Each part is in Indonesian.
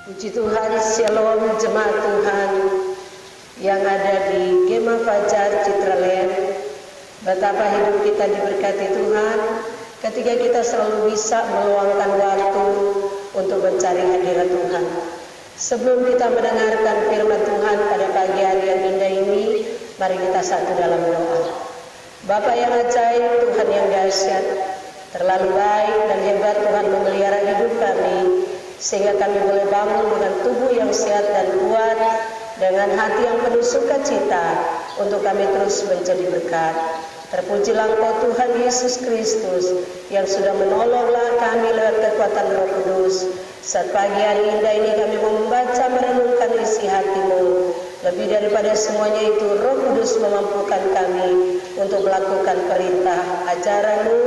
Puji Tuhan, Shalom jemaat Tuhan yang ada di Gema Fajar Citraland. Betapa hidup kita diberkati Tuhan ketika kita selalu bisa meluangkan waktu untuk mencari hadirat Tuhan. Sebelum kita mendengarkan firman Tuhan pada pagi hari yang indah ini, mari kita satu dalam doa. Bapa yang ajaib, Tuhan yang dahsyat, terlalu baik dan hebat Tuhan memelihara hidup kami, sehingga kami boleh bangun dengan tubuh yang sehat dan kuat, dengan hati yang penuh sukacita, untuk kami terus menjadi berkat. Terpujilah Engkau Tuhan Yesus Kristus yang sudah menolonglah kami lewat kekuatan Roh Kudus. Saat pagi hari indah ini kami mau membaca merenungkan isi hati-Mu. Lebih daripada semuanya itu, Roh Kudus memampukan kami untuk melakukan perintah ajaran-Mu.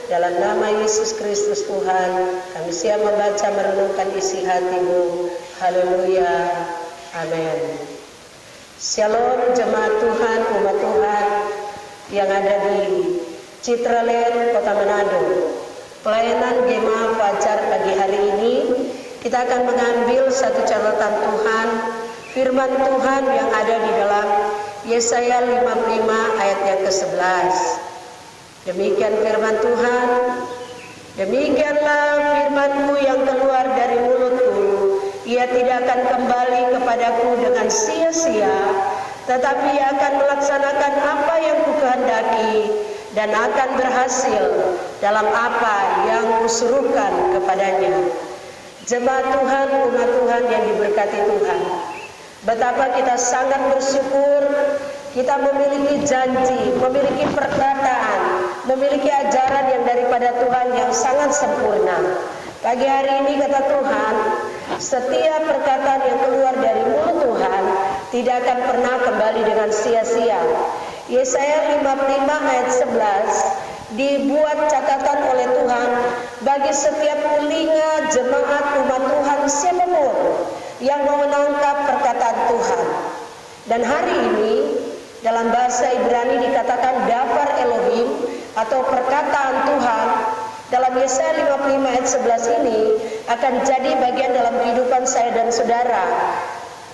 Dalam nama Yesus Kristus Tuhan, kami siap membaca merenungkan isi hati-Mu. Haleluya. Amin. Shalom jemaat Tuhan, umat Tuhan yang ada di Citraland, Kota Manado. Pelayanan Gema Fajar pagi hari ini, kita akan mengambil satu catatan Tuhan, firman Tuhan yang ada di dalam Yesaya 55 ayat yang ke-11. Demikian firman Tuhan, demikianlah firman-Mu yang keluar dari mulutku, ia tidak akan kembali kepadaku dengan sia-sia, tetapi ia akan melaksanakan apa yang kukehendaki dan akan berhasil dalam apa yang kusuruhkan kepadanya. Jemaat Tuhan, umat Tuhan yang diberkati Tuhan, betapa kita sangat bersyukur kita memiliki janji, memiliki perkataan, memiliki ajaran yang daripada Tuhan yang sangat sempurna. Pagi hari ini kata Tuhan, setiap perkataan yang keluar dari mulut Tuhan tidak akan pernah kembali dengan sia-sia. Yesaya 55 ayat 11 dibuat catatan oleh Tuhan bagi setiap telinga jemaat umat Tuhan siapapun yang mau menangkap perkataan Tuhan. Dan hari ini dalam bahasa Ibrani dikatakan Dabar Elohim atau perkataan Tuhan. Dalam Yesaya 55 ayat 11 ini akan jadi bagian dalam kehidupan saya dan saudara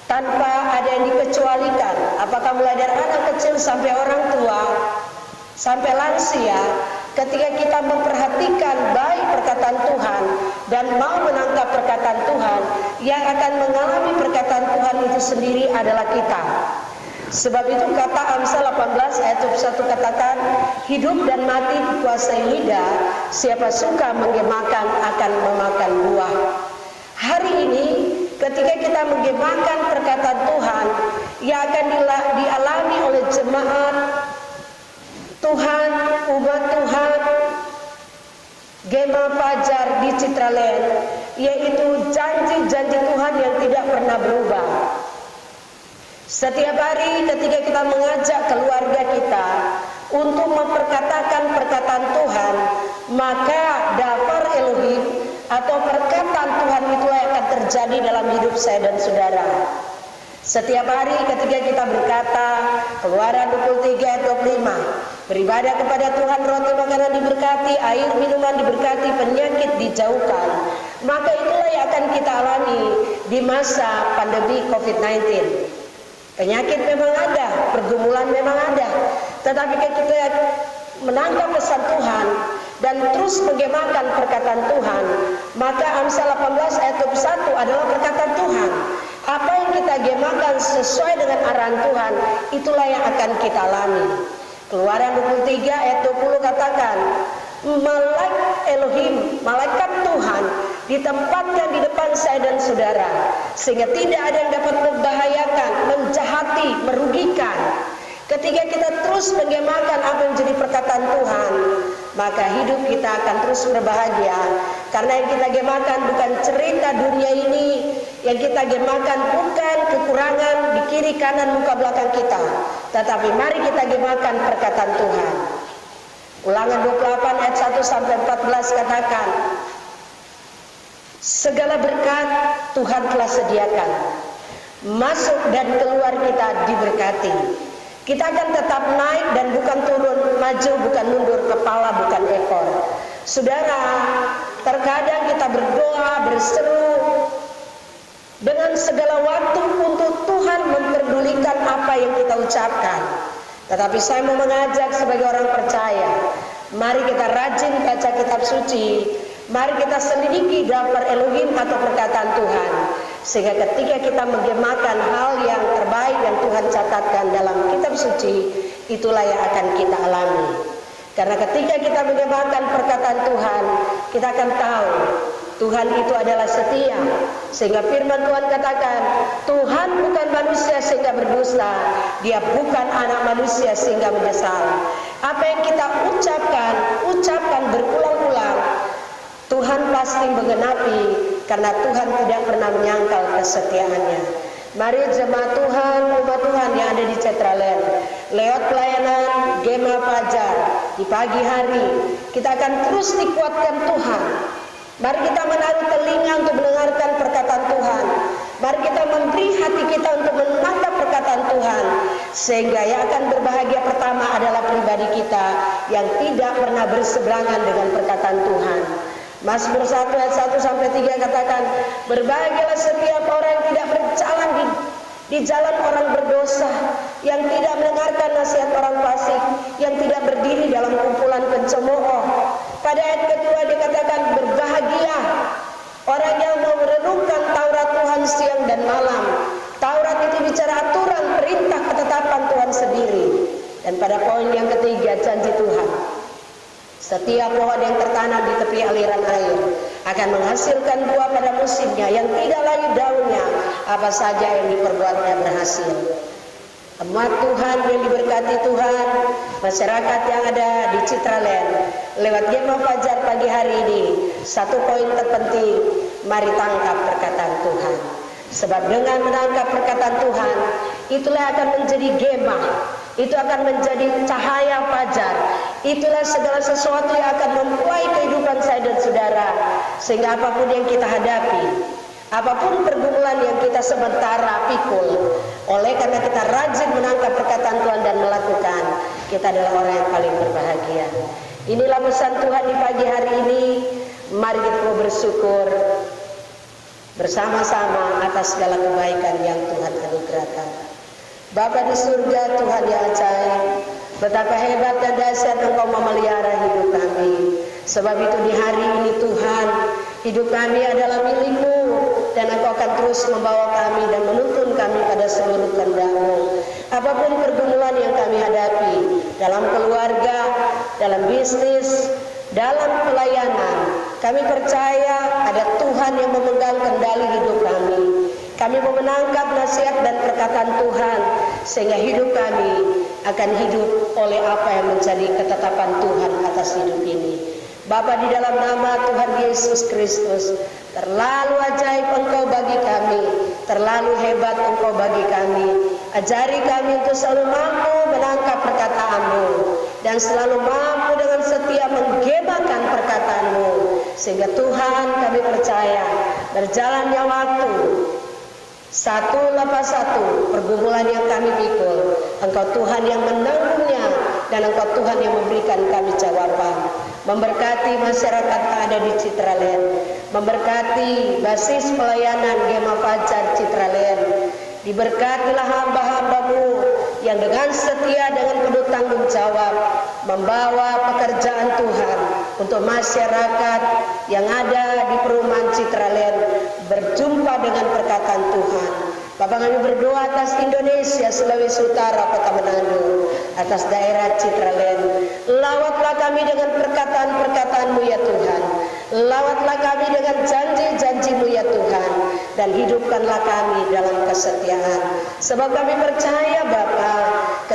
tanpa ada yang dikecualikan. Apakah mulai dari anak kecil sampai orang tua, sampai lansia, ketika kita memperhatikan baik perkataan Tuhan dan mau menangkap perkataan Tuhan, yang akan mengalami perkataan Tuhan itu sendiri adalah kita. Sebab itu kata Amsal 18 ayat 21 katakan, hidup dan mati dikuasai lidah, siapa suka menggemakan akan memakan buah. Hari ini ketika kita menggemakan perkataan Tuhan yang akan dialami oleh jemaat Tuhan, umat Tuhan Gema Fajar di Citraland, yaitu janji-janji Tuhan yang tidak pernah berubah. Setiap hari ketika kita mengajak keluarga kita untuk memperkatakan perkataan Tuhan, maka Dabar Elohim atau perkataan Tuhan itulah yang akan terjadi dalam hidup saya dan saudara. Setiap hari ketika kita berkata, Keluaran 23 ayat 25, beribadah kepada Tuhan, roti makanan diberkati, air minuman diberkati, penyakit dijauhkan, maka itulah yang akan kita alami di masa pandemi COVID-19. Penyakit memang ada, pergumulan memang ada, tetapi kita menangkap pesan Tuhan dan terus menggemakan perkataan Tuhan, maka Amsal 18 ayat 21 adalah perkataan Tuhan. Apa yang kita gemakan sesuai dengan arahan Tuhan, itulah yang akan kita alami. Keluaran 23 ayat 20 katakan, malaikat Tuhan ditempatkan di depan saya dan saudara, sehingga tidak ada yang dapat membahayakan, menjahati, merugikan. Ketika kita terus menggemakan apa yang menjadi perkataan Tuhan, maka hidup kita akan terus berbahagia. Karena yang kita gemakan bukan cerita dunia ini Yang kita gemakan bukan kekurangan di kiri kanan muka belakang kita, tetapi mari kita gemakan perkataan Tuhan. Ulangan 28 ayat 1 sampai 14 katakan, segala berkat Tuhan telah sediakan, masuk dan keluar kita diberkati. Kita akan tetap naik dan bukan turun, maju bukan mundur, kepala bukan ekor. Saudara, terkadang kita berdoa, berseru dengan segala waktu untuk Tuhan memperdulikan apa yang kita ucapkan. Tetapi saya mau mengajak sebagai orang percaya, mari kita rajin baca kitab suci, mari kita selidiki daftar Elohim atau perkataan Tuhan, sehingga ketika kita menggemakan hal yang terbaik yang Tuhan catatkan dalam kitab suci, itulah yang akan kita alami. Karena ketika kita menggemakan perkataan Tuhan, kita akan tahu Tuhan itu adalah setia. Sehingga firman Tuhan katakan, Tuhan bukan manusia sehingga berdusta, Dia bukan anak manusia sehingga menyesal. Apa yang kita ucapkan berulang-ulang, Tuhan pasti menggenapi, karena Tuhan tidak pernah menyangkal kesetiaannya. Mari jemaat Tuhan, umat Tuhan yang ada di Citraland, lewat pelayanan Gema Fajar di pagi hari, kita akan terus dikuatkan Tuhan. Mari kita menaruh telinga untuk mendengarkan perkataan Tuhan. Mari kita memberi hati kita untuk menangkap perkataan Tuhan, sehingga yang akan berbahagia pertama adalah pribadi kita yang tidak pernah berseberangan dengan perkataan Tuhan. Mazmur 1 ayat 1 sampai 3 katakan, berbahagialah setiap orang yang tidak berjalan di jalan orang berdosa, yang tidak mendengarkan nasihat orang fasik, yang tidak berdiri dalam kumpulan pencemooh. Pada ayat kedua dikatakan, berbahagia orang yang mau merenungkan Taurat Tuhan siang dan malam. Taurat itu bicara aturan, perintah, ketetapan Tuhan sendiri. Dan pada poin yang ketiga, janji Tuhan. Setiap pohon yang tertanam di tepi aliran air akan menghasilkan buah pada musimnya, yang tidak layu daunnya, apa saja yang diperbuatnya berhasil. Umat Tuhan yang diberkati Tuhan, masyarakat yang ada di Citraland, lewat Gema Fajar pagi hari ini, satu poin terpenting, mari tangkap perkataan Tuhan. Sebab dengan menangkap perkataan Tuhan, itulah akan menjadi gema, itu akan menjadi cahaya fajar, itulah segala sesuatu yang akan membuai kehidupan saya dan saudara, sehingga apapun yang kita hadapi, apapun pergumulan yang kita sementara pikul, oleh karena kita rajin menangkap perkataan Tuhan dan melakukan, kita adalah orang yang paling berbahagia. Inilah pesan Tuhan di pagi hari ini. Mari kita bersyukur bersama-sama atas segala kebaikan yang Tuhan anugerahkan. Bapa di surga, Tuhan yang ajaib, betapa hebat dan dahsyat Engkau memelihara hidup kami. Sebab itu di hari ini Tuhan, hidup kami adalah milik-Mu, dan Engkau akan terus membawa kami dan menuntun kami pada seluruh kehendak-Mu. Apapun pergumulan yang kami hadapi, dalam keluarga, dalam bisnis, dalam pelayanan, kami percaya ada Tuhan yang memegang kendali hidup kami. Kami mau menangkap nasihat dan perkataan Tuhan, sehingga hidup kami akan hidup oleh apa yang menjadi ketetapan Tuhan atas hidup ini. Bapa, di dalam nama Tuhan Yesus Kristus, terlalu ajaib Engkau bagi kami, terlalu hebat Engkau bagi kami. Ajari kami untuk selalu mampu menangkap perkataan-Mu, dan selalu mampu dengan setia menggemakan perkataan-Mu, sehingga Tuhan kami percaya berjalannya waktu, satu lepas satu pergumulan yang kami pikul, Engkau Tuhan yang menanggungnya, dan Engkau Tuhan yang memberikan kami jawaban. Memberkati masyarakat yang ada di Citraland, memberkati basis pelayanan Gema Fajar Citraland. Diberkatilah hamba-hamba-Mu yang dengan setia, dengan penuh tanggung jawab membawa pekerjaan Tuhan untuk masyarakat yang ada di perumahan Citraland berjumpa dengan perkataan Tuhan. Bapak, kami berdoa atas Indonesia, Sulawesi Utara, Kota Manado, atas daerah Citraland. Lawatlah kami dengan perkataan-perkataan-Mu ya Tuhan. Lawatlah kami dengan janji-janji-Mu ya Tuhan. Dan hidupkanlah kami dalam kesetiaan. Sebab kami percaya Bapa,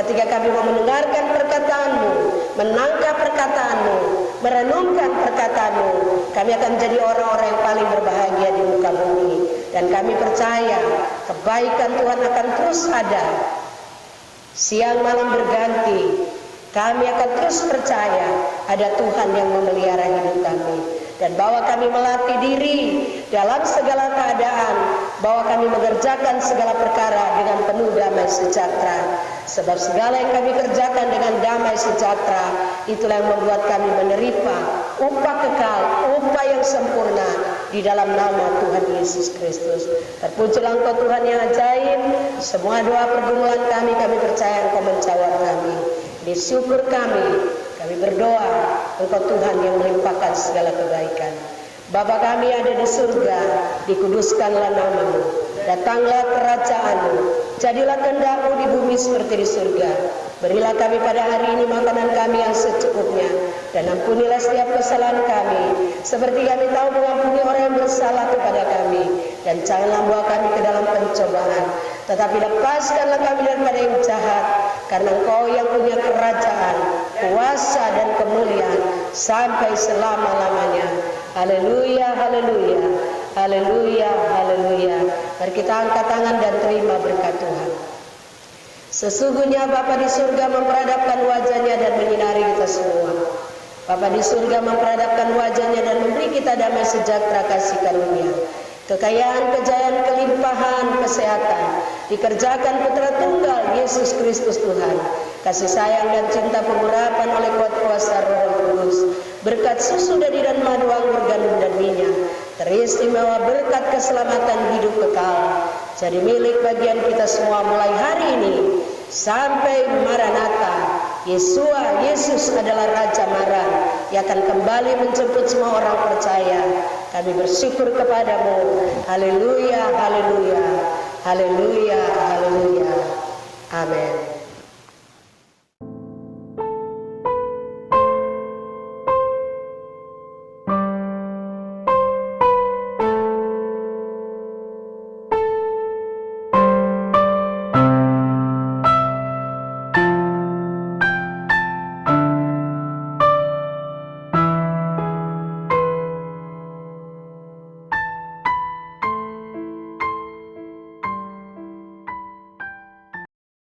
ketika kami mau mendengarkan perkataan-Mu, menangkap perkataan-Mu, merenungkan perkataan-Mu, kami akan menjadi orang-orang yang paling berbahagia di muka bumi. Dan kami percaya kebaikan Tuhan akan terus ada. Siang malam berganti, kami akan terus percaya ada Tuhan yang memelihara hidup kami. Dan bahwa kami melatih diri dalam segala keadaan, bahwa kami mengerjakan segala perkara dengan penuh damai sejahtera. Sebab segala yang kami kerjakan dengan damai sejahtera, itulah yang membuat kami menerima upah kekal, upah yang sempurna di dalam nama Tuhan Yesus Kristus. Terpujilah Engkau Tuhan yang ajaib. Semua doa pergumulan kami percaya Engkau menjawab kami. Di syukur kami berdoa, Engkau Tuhan yang melimpahkan segala kebaikan. Bapa kami ada di surga, dikuduskanlah nama-Mu, datanglah kerajaan-Mu, jadilah kehendak-Mu di bumi seperti di surga. Berilah kami pada hari ini makanan kami yang secukupnya, dan ampunilah setiap kesalahan kami, seperti kami tahu mengampuni orang yang bersalah kepada kami. Dan janganlah bawa kami ke dalam pencobaan, tetapi lepaskanlah kami daripada yang jahat, karena Engkau yang punya kerajaan, kuasa dan kemuliaan sampai selama-lamanya. Haleluya, haleluya, haleluya, haleluya. Mari kita angkat tangan dan terima berkat Tuhan. Sesungguhnya Bapa di surga memperadabkan wajahnya dan menyinari kita semua. Bapa di surga memperadabkan wajahnya dan memberi kita damai sejahtera kasih karunia, kekayaan, kejayaan, kelimpahan, kesehatan, dikerjakan Putra Tunggal Yesus Kristus Tuhan, kasih sayang dan cinta pengurapan oleh kuat kuasa Roh Kudus, berkat susu dadi dan madu anggur gandum dan minyak, teristimewa berkat keselamatan hidup kekal, jadi milik bagian kita semua mulai hari ini sampai Maranatha. Yesus adalah Raja Maran yang akan kembali menjemput semua orang percaya. Kami bersyukur kepadamu. Haleluya, haleluya, haleluya, haleluya. Amin.